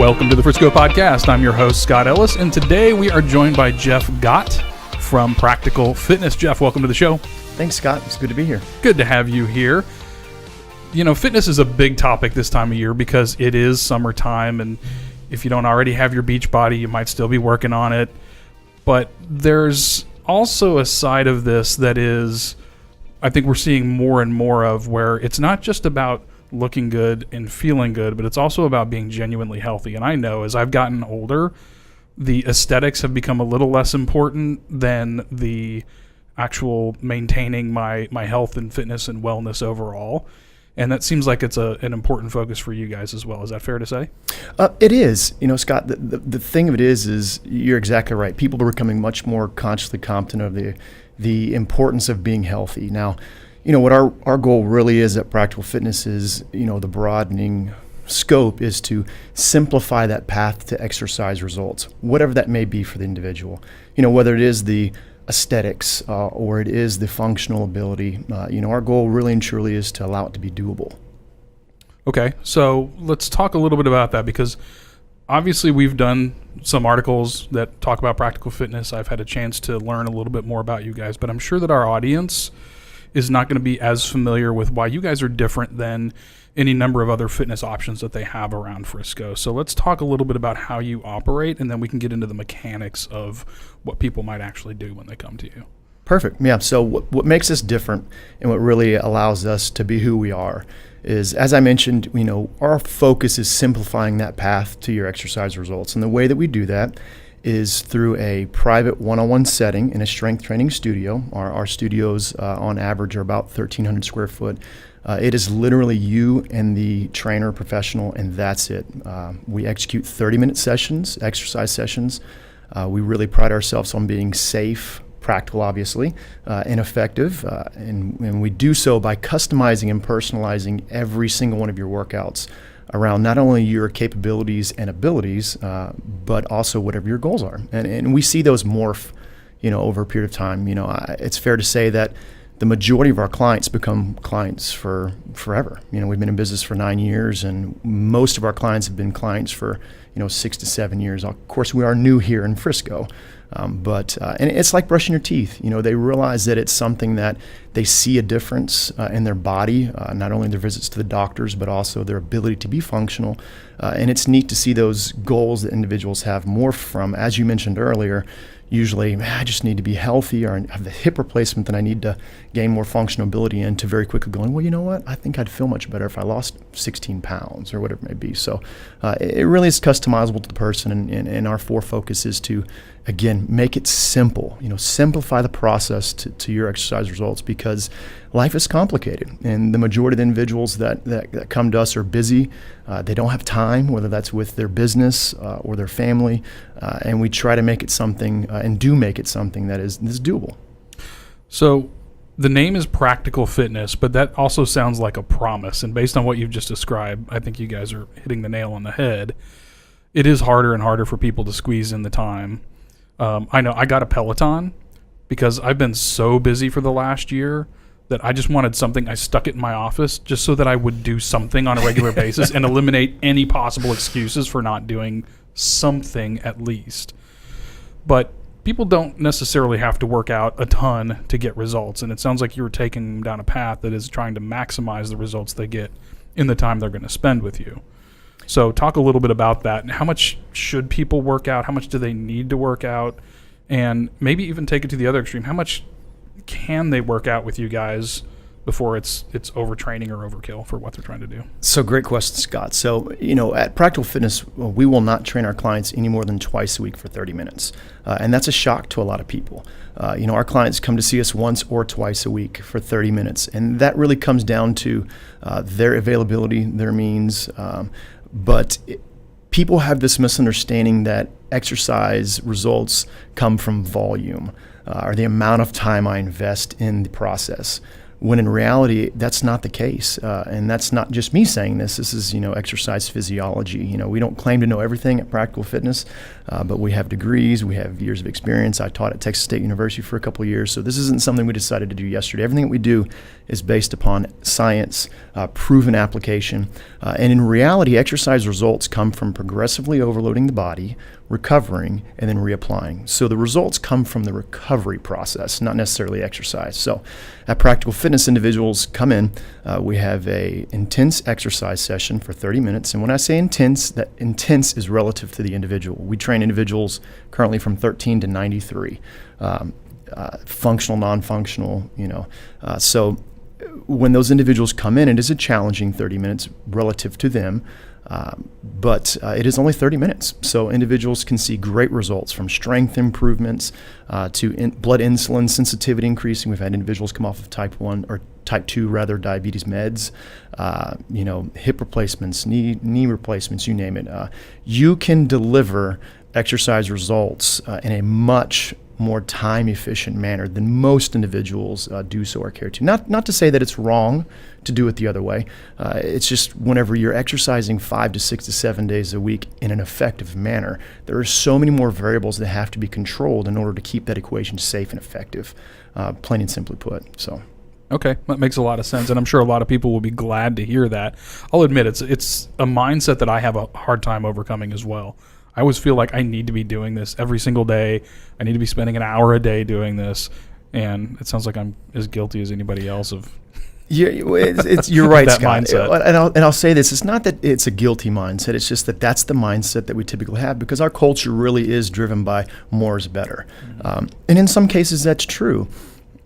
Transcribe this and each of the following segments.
Welcome to the Frisco podcast. I'm your host, Scott Ellis, and today we are joined by Jeff Gotte from Practical Fitness. Jeff, welcome to the show. Thanks, Scott. It's good to be here. Good to have you here. You know, fitness is a big topic this time of year because it is summertime, and if you don't already have your beach body, you might still be working on it. But there's also a side of this that is, I think we're seeing more and more of, where it's not just about looking good and feeling good, but it's also about being genuinely healthy. And I know as I've gotten older, the aesthetics have become a little less important than the actual maintaining my health and fitness and wellness overall. And that seems like it's an important focus for you guys as well. Is that fair to say? It is. You know, Scott, the thing of it is you're exactly right. People are becoming much more consciously competent of the importance of being healthy. Now, you know, what our goal really is at Practical Fitness is, you know, the broadening scope is to simplify that path to exercise results, whatever that may be for the individual. You know, whether it is the aesthetics or it is the functional ability, you know, our goal really and truly is to allow it to be doable. Okay, so let's talk a little bit about that, because obviously we've done some articles that talk about Practical Fitness. I've had a chance to learn a little bit more about you guys, but I'm sure that our audience is not going to be as familiar with why you guys are different than any number of other fitness options that they have around Frisco. So let's talk a little bit about how you operate, and then we can get into the mechanics of what people might actually do when they come to you. Perfect. Yeah. So what makes us different and what really allows us to be who we are is, as I mentioned, you know, our focus is simplifying that path to your exercise results. And the way that we do that is through a private one-on-one setting in a strength training studio. Our studios on average are about 1,300 square foot. It is literally you and the trainer professional, and that's it. We execute 30-minute sessions, exercise sessions. We really pride ourselves on being safe, practical, obviously, and effective. And we do so by customizing and personalizing every single one of your workouts around not only your capabilities and abilities, but also whatever your goals are. And we see those morph, you know, over a period of time. You know, it's fair to say that the majority of our clients become clients for forever. You know, we've been in business for 9 years, and most of our clients have been clients for, you know, 6 to 7 years. Of course, we are new here in Frisco. But it's like brushing your teeth. You know, they realize that it's something that they see a difference in their body, not only their visits to the doctors, but also their ability to be functional. And it's neat to see those goals that individuals have morph from, as you mentioned earlier, usually, I just need to be healthy, or have the hip replacement that I need to gain more functional ability in, to very quickly going, well, you know what, I think I'd feel much better if I lost 16 pounds or whatever it may be. So it really is customizable to the person, and our focus is to, again, make it simple. You know, simplify the process to your exercise results, because life is complicated, and the majority of the individuals that come to us are busy. They don't have time, whether that's with their business or their family, and we try to make it something, and do make it something that is doable. So the name is Practical Fitness, but that also sounds like a promise. And based on what you've just described, I think you guys are hitting the nail on the head. It is harder and harder for people to squeeze in the time. I know I got a Peloton because I've been so busy for the last year that I just wanted something. I stuck it in my office just so that I would do something on a regular basis and eliminate any possible excuses for not doing something at least. But people don't necessarily have to work out a ton to get results, and it sounds like you were taking them down a path that is trying to maximize the results they get in the time they're going to spend with you. So talk a little bit about that. How much should people work out? How much do they need to work out? And maybe even take it to the other extreme. How much can they work out with you guys before it's overtraining or overkill for what they're trying to do? So great question, Scott. So, you know, at Practical Fitness, we will not train our clients any more than twice a week for 30 minutes. And that's a shock to a lot of people. You know, our clients come to see us once or twice a week for 30 minutes. And that really comes down to their availability, their means. But people have this misunderstanding that exercise results come from volume or the amount of time I invest in the process. when in reality, that's not the case. And that's not just me saying this. This is, exercise physiology. We don't claim to know everything at Practical Fitness, but we have degrees, we have years of experience. I taught at Texas State University for a couple of years, so this isn't something we decided to do yesterday. Everything that we do is based upon science, proven application, and in reality, exercise results come from progressively overloading the body, recovering, and then reapplying. So the results come from the recovery process, not necessarily exercise. So at Practical Fitness, individuals come in, we have a intense exercise session for 30 minutes. And when I say intense, that intense is relative to the individual. We train individuals currently from 13 to 93, functional, non-functional, so when those individuals come in, it is a challenging 30 minutes relative to them. But it is only 30 minutes. So individuals can see great results from strength improvements to blood insulin sensitivity increasing. We've had individuals come off of type 2 diabetes meds, hip replacements, knee replacements, you name it. You can deliver exercise results in a much more time-efficient manner than most individuals do so or care to. Not to say that it's wrong to do it the other way. It's just whenever you're exercising 5 to 6 to 7 days a week in an effective manner, there are so many more variables that have to be controlled in order to keep that equation safe and effective, plain and simply put. So. Okay, that makes a lot of sense, and I'm sure a lot of people will be glad to hear that. I'll admit it's a mindset that I have a hard time overcoming as well. I always feel like I need to be doing this every single day. I need to be spending an hour a day doing this, and it sounds like I'm as guilty as anybody else of. Yeah, you're right, that Scott. mindset. And I'll say this: it's not that it's a guilty mindset. It's just that that's the mindset that we typically have because our culture really is driven by more is better, and in some cases that's true.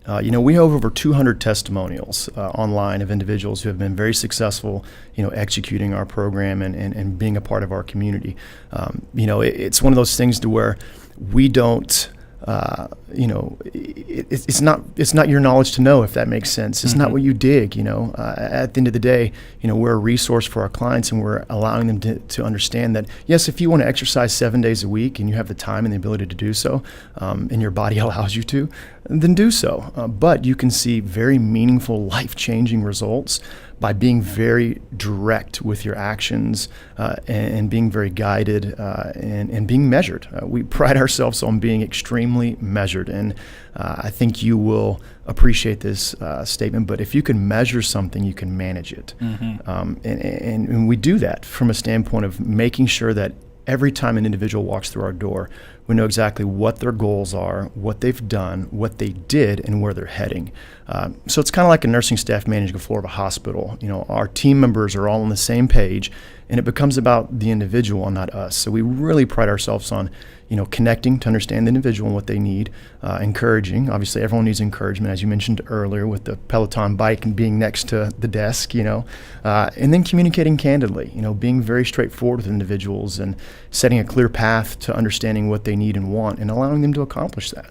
We have over 200 testimonials online of individuals who have been very successful, executing our program and being a part of our community. It's one of those things to where we don't, it's not your knowledge to know, if that makes sense. It's not what you dig, at the end of the day, we're a resource for our clients and we're allowing them to understand that, yes, if you want to exercise 7 days a week and you have the time and the ability to do so, and your body allows you to, then do so. But you can see very meaningful, life-changing results by being very direct with your actions and being very guided and being measured. We pride ourselves on being extremely measured, and I think you will appreciate this statement, but if you can measure something, you can manage it. And we do that from a standpoint of making sure that every time an individual walks through our door, we know exactly what their goals are, what they've done, what they did, and where they're heading. So it's kind of like a nursing staff managing a floor of a hospital. Our team members are all on the same page, and it becomes about the individual and not us. So we really pride ourselves on, connecting to understand the individual and what they need, encouraging. Obviously, everyone needs encouragement, as you mentioned earlier, with the Peloton bike and being next to the desk, and then communicating candidly, being very straightforward with individuals and setting a clear path to understanding what they need and want and allowing them to accomplish that.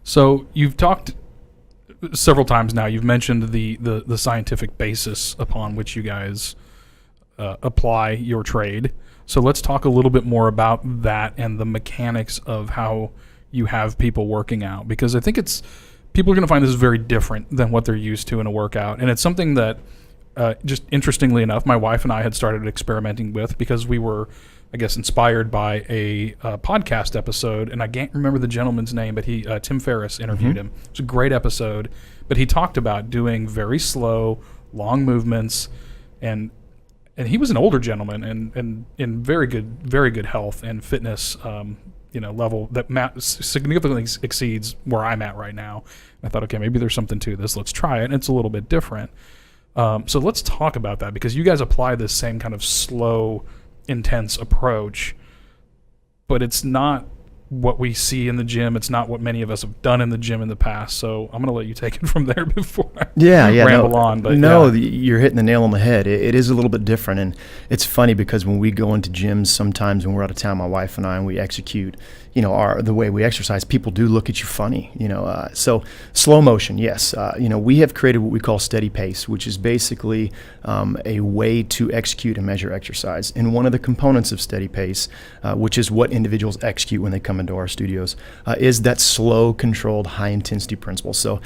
So you've talked several times now, you've mentioned the scientific basis upon which you guys apply your trade. So let's talk a little bit more about that and the mechanics of how you have people working out, because I think people are going to find this very different than what they're used to in a workout. And it's something that just interestingly enough, my wife and I had started experimenting with because we were, I guess, inspired by a podcast episode, and I can't remember the gentleman's name, but Tim Ferriss interviewed him. It was a great episode, but he talked about doing very slow, long movements, and he was an older gentleman and in very good health and fitness, level that significantly exceeds where I'm at right now. And I thought, okay, maybe there's something to this. Let's try it, and it's a little bit different. So let's talk about that, because you guys apply this same kind of slow, intense approach, but it's not what we see in the gym. It's not what many of us have done in the gym in the past. So I'm going to let you take it from there before I ramble on. But you're hitting the nail on the head. It is a little bit different. And it's funny because when we go into gyms, sometimes when we're out of town, my wife and I, and we execute, the way we exercise, people do look at you funny. So slow motion, yes. We have created what we call steady pace, which is basically a way to execute and measure exercise. And one of the components of steady pace, which is what individuals execute when they come into our studios, is that slow, controlled, high-intensity principle. So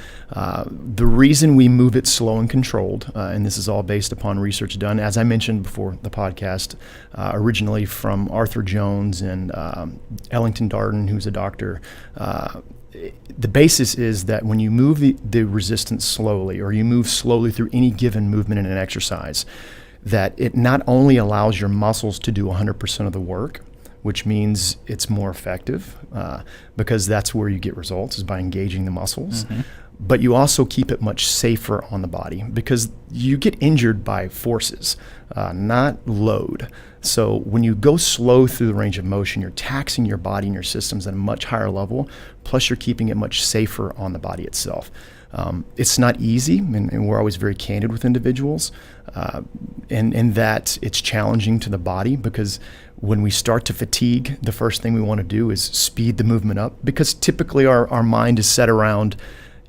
the reason we move it slow and controlled, and this is all based upon research done, as I mentioned before the podcast, originally from Arthur Jones and Ellington Darden, who's a doctor. The basis is that when you move the resistance slowly, or you move slowly through any given movement in an exercise, that it not only allows your muscles to do 100% of the work, which means it's more effective, because that's where you get results, is by engaging the muscles. Mm-hmm. But you also keep it much safer on the body, because you get injured by forces, not load. So when you go slow through the range of motion, you're taxing your body and your systems at a much higher level, plus you're keeping it much safer on the body itself. It's not easy, and we're always very candid with individuals, in that it's challenging to the body, because when we start to fatigue, the first thing we want to do is speed the movement up, because typically our mind is set around,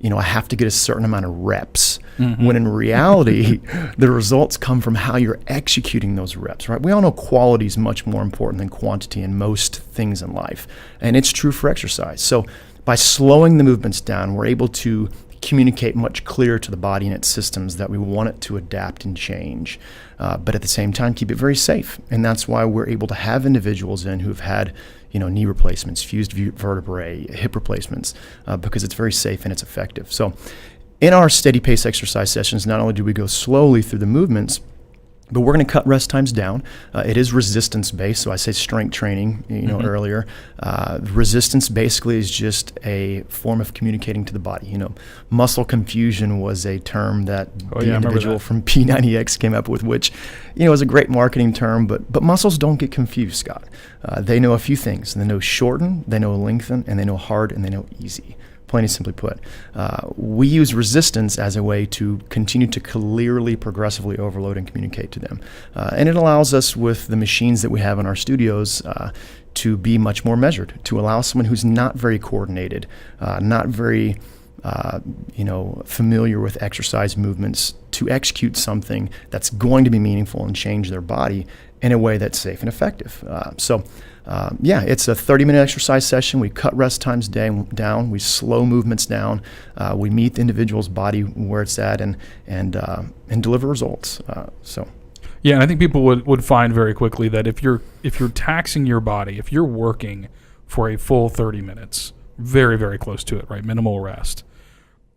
I have to get a certain amount of reps. Mm-hmm. When in reality, the results come from how you're executing those reps, right? We all know quality is much more important than quantity in most things in life, and it's true for exercise. So by slowing the movements down, we're able to communicate much clearer to the body and its systems that we want it to adapt and change, but at the same time keep it very safe. And that's why we're able to have individuals in who've had knee replacements, fused vertebrae, hip replacements, because it's very safe and it's effective. So in our steady pace exercise sessions, not only do we go slowly through the movements, but we're going to cut rest times down. It is resistance based, so I say strength training, mm-hmm. earlier. Resistance basically is just a form of communicating to the body. Muscle confusion was a term that the individual from P90X came up with, which, is a great marketing term, but muscles don't get confused, Scott. They know a few things. They know shorten, they know lengthen, and they know hard, and they know easy. Plain and simply put, we use resistance as a way to continue to clearly, progressively overload and communicate to them. And it allows us, with the machines that we have in our studios, to be much more measured, to allow someone who's not very coordinated, not very familiar with exercise movements, to execute something that's going to be meaningful and change their body in a way that's safe and effective. It's a 30-minute exercise session. We cut rest times down. We slow movements down. We meet the individual's body where it's at, and deliver results. Yeah, and I think people would find very quickly that if you're taxing your body, if you're working for a full 30 minutes, very, very close to it, right, minimal rest,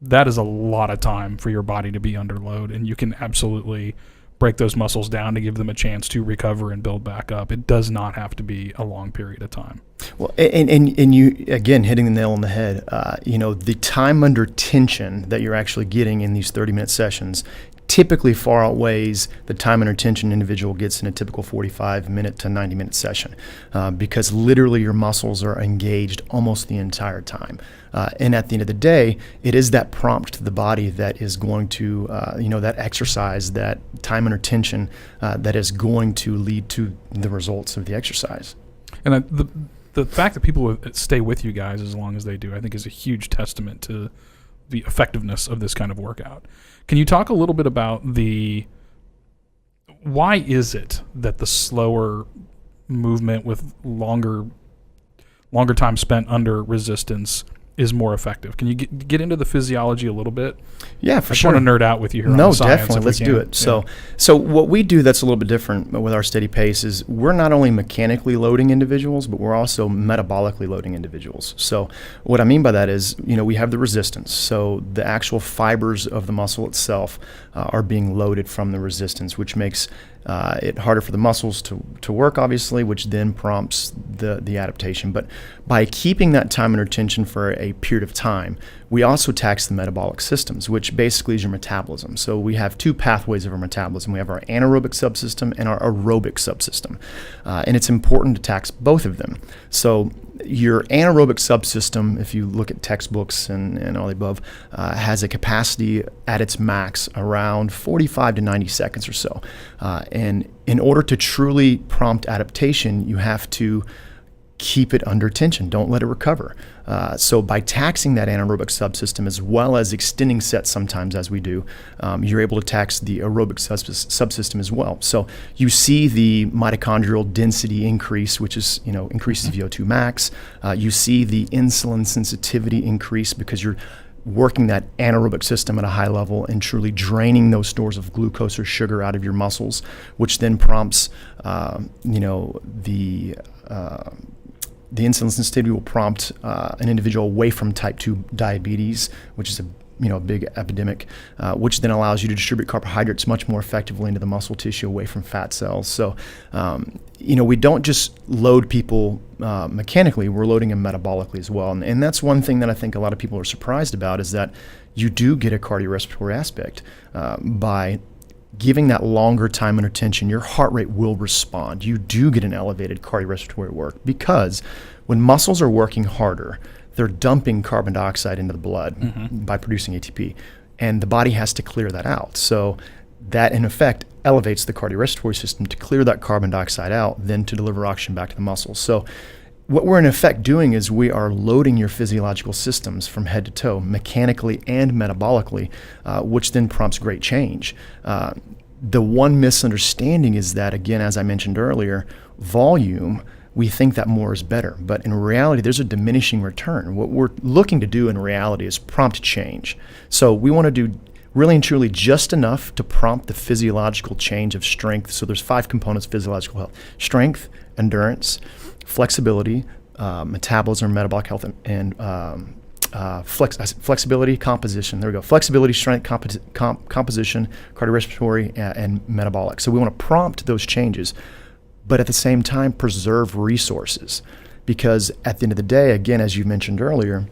that is a lot of time for your body to be under load, and you can absolutely break those muscles down to give them a chance to recover and build back up. It does not have to be a long period of time. Well, and you, again, hitting the nail on the head, the time under tension that you're actually getting in these 30-minute sessions typically far outweighs the time under tension an individual gets in a typical 45-minute to 90-minute session, because literally your muscles are engaged almost the entire time. And at the end of the day, it is that prompt to the body that is going to, that exercise, that time under tension, that is going to lead to the results of the exercise. And the fact that people stay with you guys as long as they do, I think, is a huge testament to the effectiveness of this kind of workout. Can you talk a little bit about why is it that the slower movement with longer time spent under resistance is more effective? Can you get into the physiology a little bit? Yeah, for sure. I just want to nerd out with you here on the science. Definitely. Let's do it. So what we do that's a little bit different with our steady pace is we're not only mechanically loading individuals, but we're also metabolically loading individuals. So what I mean by that is, we have the resistance. So the actual fibers of the muscle itself are being loaded from the resistance, which makes it harder for the muscles to work, obviously, which then prompts the adaptation. But by keeping that time under tension for a period of time, we also tax the metabolic systems, which basically is your metabolism. So we have two pathways of our metabolism. We have our anaerobic subsystem and our aerobic subsystem. And it's important to tax both of them. So your anaerobic subsystem, if you look at textbooks and all the above, has a capacity at its max around 45 to 90 seconds or so. And in order to truly prompt adaptation, you have to keep it under tension. Don't let it recover. So by taxing that anaerobic subsystem as well as extending sets sometimes as we do, you're able to tax the aerobic subsystem as well. So you see the mitochondrial density increase, which is, increases VO2 max. You see the insulin sensitivity increase because you're working that anaerobic system at a high level and truly draining those stores of glucose or sugar out of your muscles, which then prompts, the insulin sensitivity will prompt an individual away from type 2 diabetes, which is a big epidemic, which then allows you to distribute carbohydrates much more effectively into the muscle tissue away from fat cells. So, we don't just load people mechanically, we're loading them metabolically as well. And that's one thing that I think a lot of people are surprised about, is that you do get a cardiorespiratory aspect by giving that longer time under tension. Your heart rate will respond. You do get an elevated cardiorespiratory work because when muscles are working harder, they're dumping carbon dioxide into the blood by producing ATP, and the body has to clear that out. So that, in effect, elevates the cardiorespiratory system to clear that carbon dioxide out, then to deliver oxygen back to the muscles. So what we're in effect doing is we are loading your physiological systems from head to toe, mechanically and metabolically, which then prompts great change. The one misunderstanding is that, again, as I mentioned earlier, volume, we think that more is better. But in reality, there's a diminishing return. What we're looking to do in reality is prompt change. So we want to do really and truly just enough to prompt the physiological change of strength. So there's 5 components of physiological health: strength, endurance, flexibility, metabolism, metabolic health, and flexibility, composition. There we go. Flexibility, strength, composition, cardiorespiratory, and metabolic. So we want to prompt those changes, but at the same time preserve resources, because at the end of the day, again, as you mentioned earlier,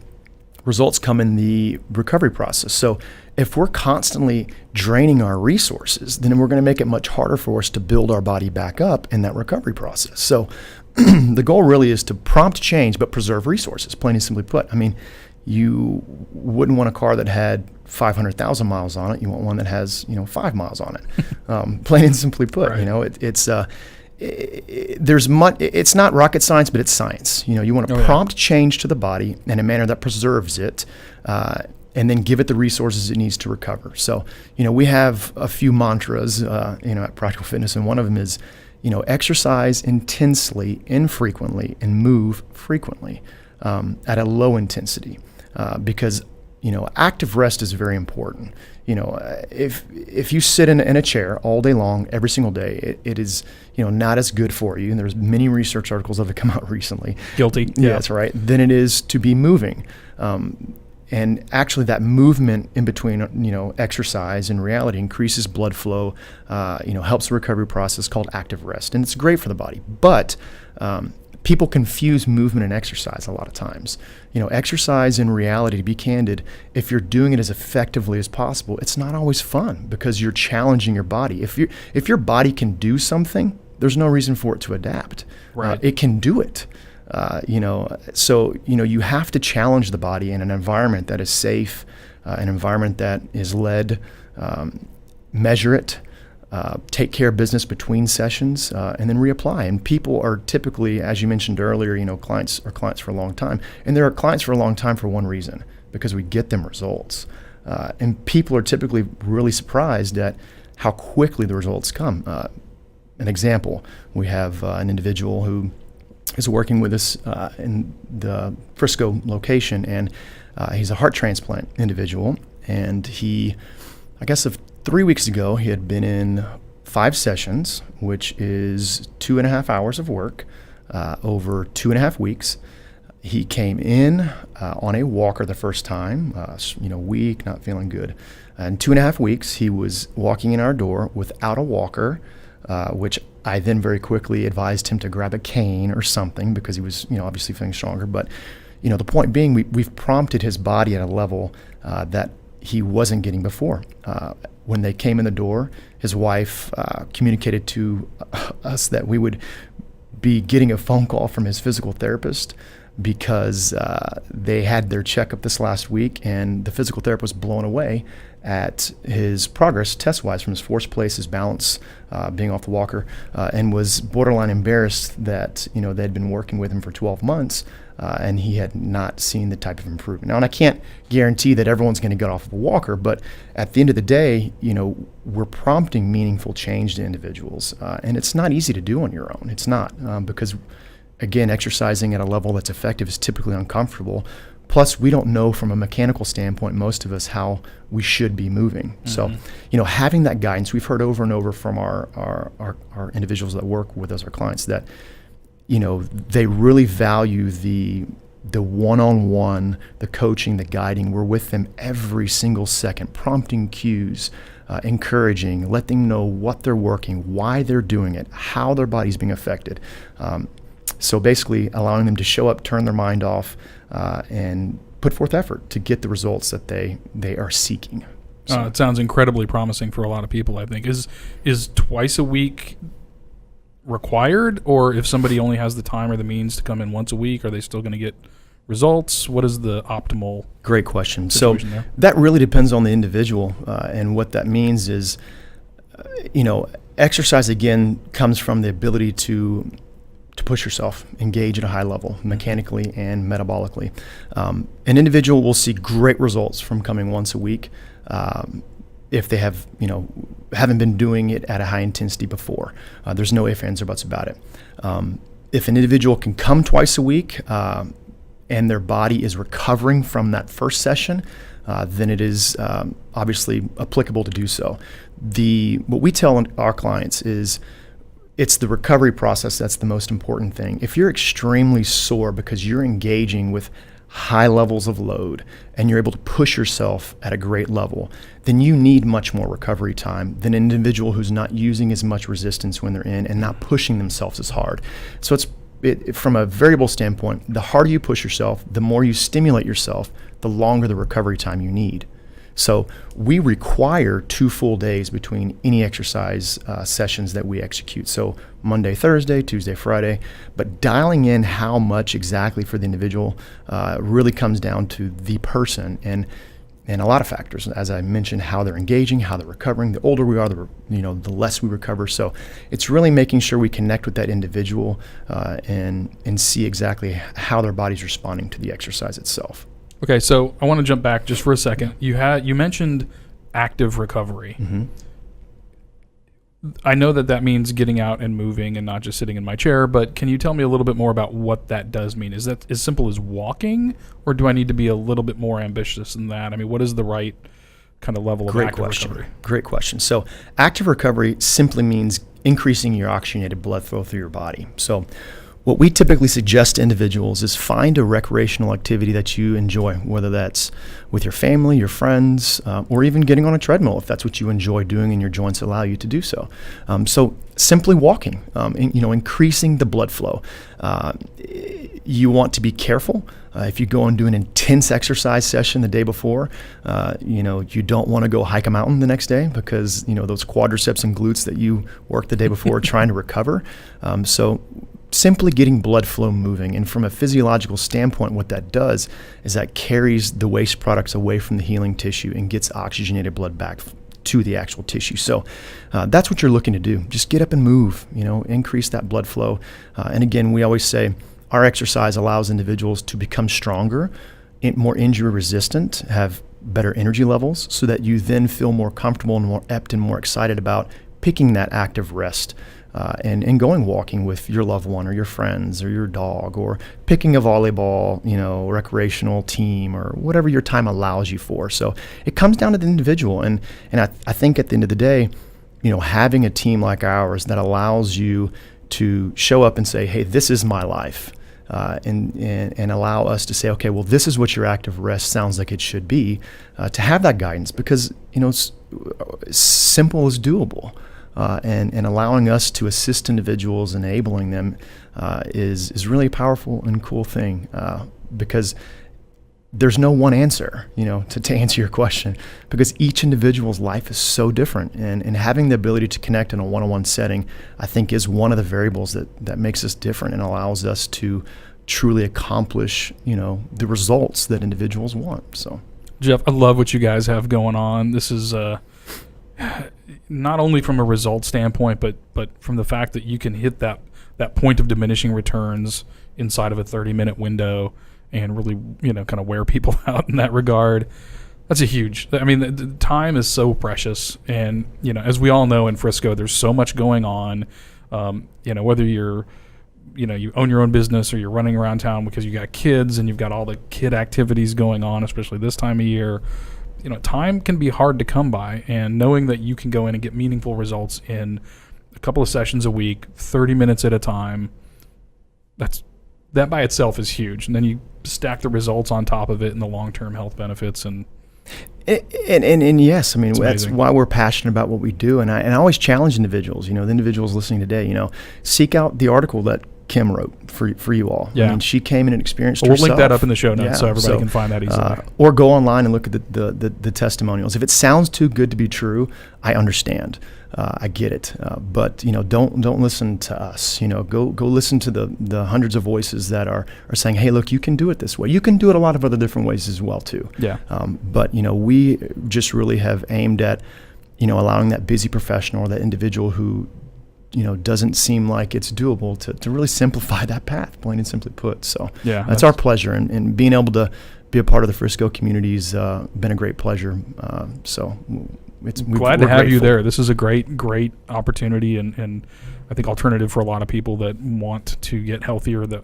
results come in the recovery process. So if we're constantly draining our resources, then we're going to make it much harder for us to build our body back up in that recovery process. So the goal really is to prompt change but preserve resources, plain and simply put. I mean, you wouldn't want a car that had 500,000 miles on it. You want one that has 5 miles on it. Plain and simply put. Right. It's not rocket science, but it's science. You want to prompt change to the body in a manner that preserves it, and then give it the resources it needs to recover. So, we have a few mantras, at Practical Fitness, and one of them is, exercise intensely, infrequently, and move frequently at a low intensity, because active rest is very important. If you sit in a chair all day long, every single day, it is, not as good for you. And there's many research articles that have come out recently. Guilty. Yeah, that's right. Than it is to be moving. And actually that movement in between, exercise and reality increases blood flow, helps the recovery process, called active rest. And it's great for the body. But people confuse movement and exercise a lot of times. Exercise in reality, to be candid, if you're doing it as effectively as possible, it's not always fun because you're challenging your body. If your body can do something, there's no reason for it to adapt. Right. It can do it. So you have to challenge the body in an environment that is safe, an environment that is led, measure it, take care of business between sessions, and then reapply. And people are typically, as you mentioned earlier, clients are clients for a long time. And they're clients for a long time for one reason, because we get them results. And people are typically really surprised at how quickly the results come. An example, we have an individual who is working with us in the Frisco location, and he's a heart transplant individual. And I guess 3 weeks ago, he had been in 5 sessions, which is 2.5 hours of work over 2.5 weeks. He came in on a walker the first time, weak, not feeling good. In 2.5 weeks, he was walking in our door without a walker, which I then very quickly advised him to grab a cane or something because he was, obviously feeling stronger. But, the point being, we've prompted his body at a level that he wasn't getting before. When they came in the door, his wife communicated to us that we would be getting a phone call from his physical therapist because they had their checkup this last week, and the physical therapist was blown away at his progress test-wise from his force place, his balance, being off the walker, and was borderline embarrassed that they'd been working with him for 12 months, and he had not seen the type of improvement. Now, and I can't guarantee that everyone's going to get off of a walker, but at the end of the day, we're prompting meaningful change to individuals, and it's not easy to do on your own. It's not, because again, exercising at a level that's effective is typically uncomfortable. Plus, we don't know from a mechanical standpoint, most of us, how we should be moving. Mm-hmm. So, having that guidance, we've heard over and over from our individuals that work with us, our clients, that, they really value the one-on-one, the coaching, the guiding. We're with them every single second, prompting cues, encouraging, letting them know what they're working, why they're doing it, how their body's being affected. So basically allowing them to show up, turn their mind off, and put forth effort to get the results that they are seeking. So. It sounds incredibly promising for a lot of people, I think. Is twice a week required? Or if somebody only has the time or the means to come in once a week, are they still going to get results? What is the optimal? Great question. So that really depends on the individual. And what that means is, exercise, again, comes from the ability to push yourself, engage at a high level, mechanically and metabolically. An individual will see great results from coming once a week if they haven't been doing it at a high intensity before. There's no ifs, ands, or buts about it. If an individual can come twice a week and their body is recovering from that first session, then it is obviously applicable to do so. What we tell our clients is, it's the recovery process that's the most important thing. If you're extremely sore because you're engaging with high levels of load and you're able to push yourself at a great level, then you need much more recovery time than an individual who's not using as much resistance when they're in and not pushing themselves as hard. So from a variable standpoint, the harder you push yourself, the more you stimulate yourself, the longer the recovery time you need. So we require 2 full days between any exercise sessions that we execute. So Monday, Thursday, Tuesday, Friday. But dialing in how much exactly for the individual really comes down to the person and a lot of factors. As I mentioned, how they're engaging, how they're recovering. The older we are, the less we recover. So it's really making sure we connect with that individual and see exactly how their body's responding to the exercise itself. Okay, so I want to jump back just for a second. You mentioned active recovery. Mm-hmm. I know that means getting out and moving and not just sitting in my chair, but can you tell me a little bit more about what that does mean? Is that as simple as walking, or do I need to be a little bit more ambitious than that? I mean, what is the right kind of level of active recovery? Great question. So active recovery simply means increasing your oxygenated blood flow through your body. So what we typically suggest to individuals is find a recreational activity that you enjoy, whether that's with your family, your friends, or even getting on a treadmill if that's what you enjoy doing and your joints allow you to do so. So simply walking, increasing the blood flow. You want to be careful. If you go and do an intense exercise session the day before, you don't want to go hike a mountain the next day because, those quadriceps and glutes that you worked the day before are trying to recover. So simply getting blood flow moving. And from a physiological standpoint, what that does is that carries the waste products away from the healing tissue and gets oxygenated blood back to the actual tissue. So that's what you're looking to do. Just get up and move, increase that blood flow. And again, we always say our exercise allows individuals to become stronger, more injury resistant, have better energy levels, so that you then feel more comfortable and more apt and more excited about picking that active rest. And going walking with your loved one or your friends or your dog, or picking a volleyball, recreational team, or whatever your time allows you for. So it comes down to the individual. And I think at the end of the day, having a team like ours that allows you to show up and say, hey, this is my life, and allow us to say, okay, well, this is what your active rest sounds like it should be, to have that guidance, because, simple is doable. And allowing us to assist individuals, enabling them, is really a powerful and cool thing, because there's no one answer, to answer your question, because each individual's life is so different. And having the ability to connect in a one-on-one setting, I think, is one of the variables that makes us different and allows us to truly accomplish, the results that individuals want. So, Jeff, I love what you guys have going on. This is not only from a result standpoint, but from the fact that you can hit that point of diminishing returns inside of a 30-minute window and really, kind of wear people out in that regard. That's a huge, the time is so precious. And, as we all know in Frisco, there's so much going on, whether you're, you own your own business or you're running around town because you got kids and you've got all the kid activities going on, especially this time of year. Time can be hard to come by, and knowing that you can go in and get meaningful results in a couple of sessions a week, 30 minutes at a time, that by itself is huge. And then you stack the results on top of it and the long-term health benefits. And yes, that's why we're passionate about what we do. And I always challenge individuals, the individuals listening today, seek out the article that Kim wrote for you all. Yeah. She came in and experienced we'll herself. link that up in the show notes so everybody can find that easily. Or go online and look at the testimonials. If it sounds too good to be true, I understand. I get it. But don't listen to us. Go listen to the hundreds of voices that are saying, hey, look, you can do it this way. You can do it a lot of other different ways as well too. Yeah. But we just really have aimed at allowing that busy professional or that individual who doesn't seem like it's doable to really simplify that path, plain and simply put. So that's our pleasure. And being able to be a part of the Frisco community has been a great pleasure. So we're glad to have grateful. you there. This is a great opportunity and I think alternative for a lot of people that want to get healthier, that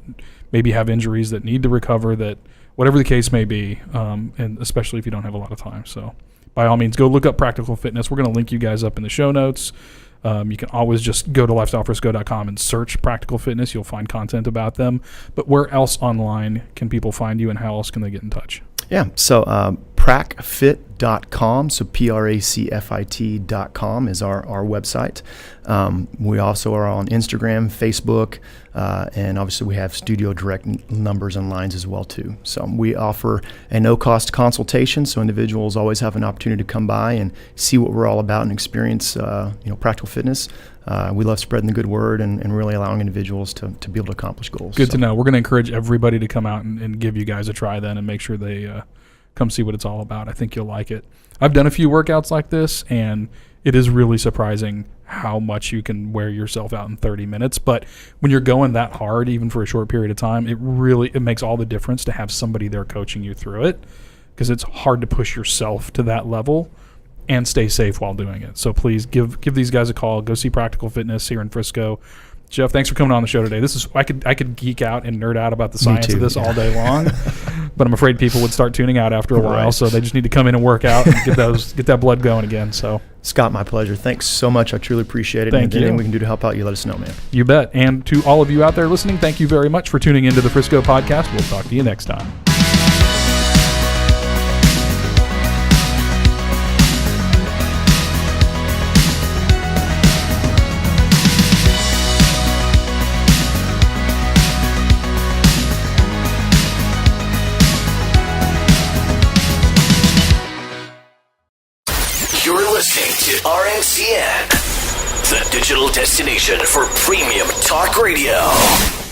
maybe have injuries that need to recover, that whatever the case may be, and especially if you don't have a lot of time. So by all means, go look up Practical Fitness. We're going to link you guys up in the show notes. You can always just go to lifestylefrisco.com and search Practical Fitness. You'll find content about them. But where else online can people find you, and how else can they get in touch? Yeah, so pracfit.com, so pracfit.com is our website. We also are on Instagram, Facebook, and obviously we have studio direct numbers and lines as well too. So we offer a no-cost consultation, so individuals always have an opportunity to come by and see what we're all about and experience Practical Fitness. We love spreading the good word and really allowing individuals to be able to accomplish goals. Good to know. We're going to encourage everybody to come out and give you guys a try then, and make sure they come see what it's all about. I think you'll like it. I've done a few workouts like this, and it is really surprising how much you can wear yourself out in 30 minutes. But when you're going that hard, even for a short period of time, it makes all the difference to have somebody there coaching you through it, because it's hard to push yourself to that level and stay safe while doing it. So please give these guys a call. Go see Practical Fitness here in Frisco. Jeff, thanks for coming on the show today. I could geek out and nerd out about the science of this all day long, but I'm afraid people would start tuning out after a while. So they just need to come in and work out and get that blood going again. So Scott, my pleasure. Thanks so much. I truly appreciate it. Thank you. Anything we can do to help out, you let us know, man. You bet. And to all of you out there listening, thank you very much for tuning into the Frisco Podcast. We'll talk to you next time. Listening to RNCN, the digital destination for premium talk radio.